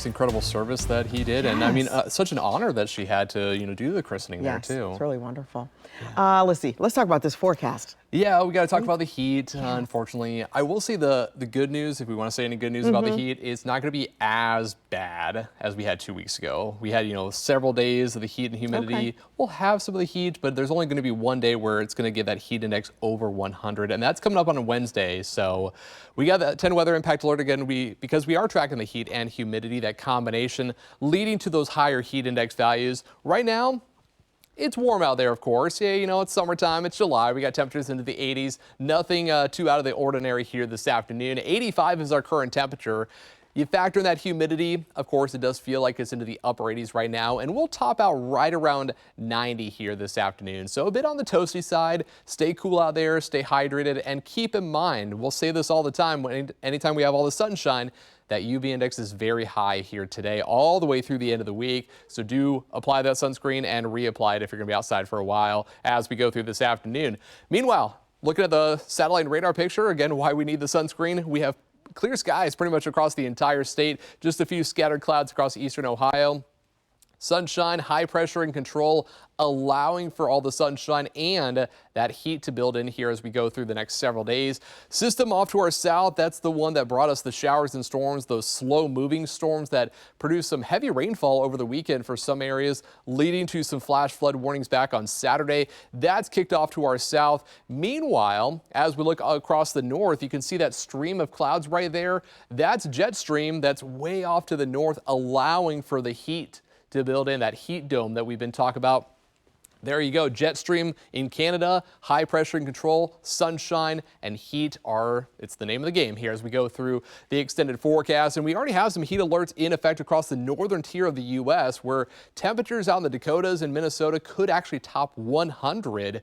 Incredible service that he did, and I mean, such an honor that she had to, do the christening there too. It's really wonderful. Let's see. Let's talk about this forecast. Yeah, we got to talk about the heat. Unfortunately, I will say the good news, if we want to say any good news about the heat, is not going to be as bad as we had 2 weeks ago. We had, several days of the heat and humidity. We'll have some of the heat, but there's only going to be one day where it's going to get that heat index over 100, and that's coming up on a Wednesday. So we got that 10 weather impact alert again because we are tracking the heat and humidity, that combination leading to those higher heat index values. Right now, it's warm out there, of course. Yeah, it's summertime. It's July. We got temperatures into the 80s. Nothing too out of the ordinary here this afternoon. 85 is our current temperature. You factor in that humidity, of course, it does feel like it's into the upper 80s right now, and we'll top out right around 90 here this afternoon. So a bit on the toasty side. Stay cool out there, stay hydrated, and keep in mind, we'll say this all the time, anytime we have all the sunshine, that UV index is very high here today, all the way through the end of the week. So do apply that sunscreen and reapply it if you're going to be outside for a while as we go through this afternoon. Meanwhile, looking at the satellite and radar picture, again, why we need the sunscreen, we have clear skies pretty much across the entire state, just a few scattered clouds across eastern Ohio. Sunshine, high pressure and control, allowing for all the sunshine and that heat to build in here as we go through the next several days. System off to our south, that's the one that brought us the showers and storms, those slow moving storms that produced some heavy rainfall over the weekend for some areas, leading to some flash flood warnings back on Saturday. That's kicked off to our south. Meanwhile, as we look across the north, you can see that stream of clouds right there. That's jet stream that's way off to the north, allowing for the heat to build in, that heat dome that we've been talking about. There you go, jet stream in Canada, high pressure and control, sunshine and heat it's the name of the game here as we go through the extended forecast. And we already have some heat alerts in effect across the northern tier of the U.S. where temperatures out in the Dakotas and Minnesota could actually top 100.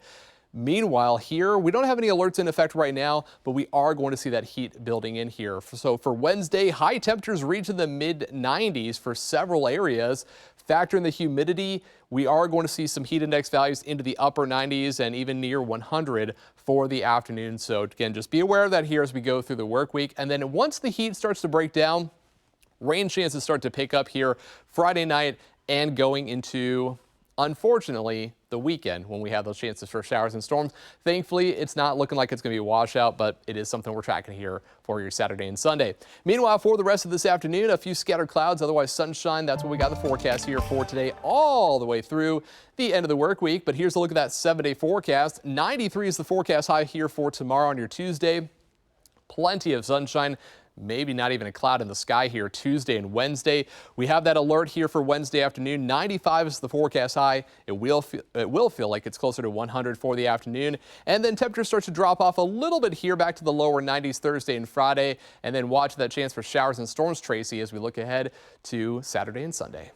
Meanwhile, here, we don't have any alerts in effect right now, but we are going to see that heat building in here. So for Wednesday, high temperatures reach in the mid-90s for several areas. Factor in the humidity, we are going to see some heat index values into the upper 90s and even near 100 for the afternoon. So again, just be aware of that here as we go through the work week. And then once the heat starts to break down, rain chances start to pick up here Friday night and going into, unfortunately, the weekend when we have those chances for showers and storms. Thankfully, it's not looking like it's going to be a washout, but it is something we're tracking here for your Saturday and Sunday. Meanwhile, for the rest of this afternoon, a few scattered clouds, otherwise sunshine. That's what we got the forecast here for today all the way through the end of the work week. But here's a look at that 7-day forecast. 93 is the forecast high here for tomorrow on your Tuesday. Plenty of sunshine. Maybe not even a cloud in the sky here Tuesday and Wednesday. We have that alert here for Wednesday afternoon. 95 is the forecast high. It will feel like it's closer to 100 for the afternoon. And then temperatures start to drop off a little bit here back to the lower 90s Thursday and Friday. And then watch that chance for showers and storms, Tracy, as we look ahead to Saturday and Sunday.